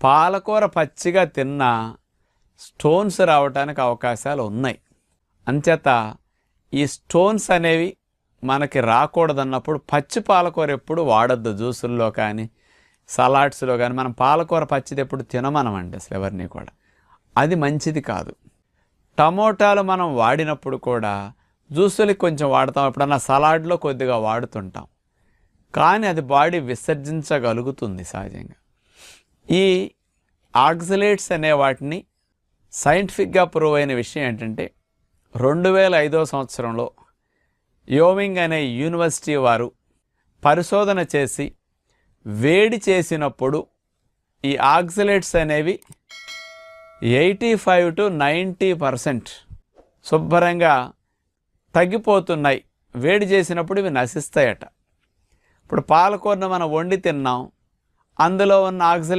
పాలకూర పచ్చిగా తిన్నా స్టోన్స్ రావడానికి అవకాశాలు ఉన్నాయి. అంచేత ఈ స్టోన్స్ అనేవి మనకి రాకూడదన్నప్పుడు పచ్చి పాలకూర ఎప్పుడు వాడద్దు. జ్యూసుల్లో కానీ సలాడ్స్లో కానీ మనం పాలకూర పచ్చిది ఎప్పుడు తినమనమండి అసలు ఎవరిని కూడా. అది మంచిది కాదు. టమోటాలు మనం వాడినప్పుడు కూడా జ్యూసులకి కొంచెం వాడతాం, ఎప్పుడన్నా సలాడ్లో కొద్దిగా వాడుతుంటాం, కానీ అది బాడీ విసర్జించగలుగుతుంది సహజంగా. ఈ ఆక్సలేట్స్ అనే వాటిని సైంటిఫిక్గా ప్రూవ్ అయిన విషయం ఏంటంటే 2005 సంవత్సరంలో యోమింగ్ అనే యూనివర్సిటీ వారు పరిశోధన చేసి వేడి చేసినప్పుడు ఈ ఆక్సలేట్స్ అనేవి 85 to 90% శుభ్రంగా తగ్గిపోతున్నాయి. వేడి చేసినప్పుడు ఇవి నశిస్తాయట. ఇప్పుడు పాలకూరను మనం వండి తిన్నాం, అందులో ఉన్న ఆక్సలేట్స్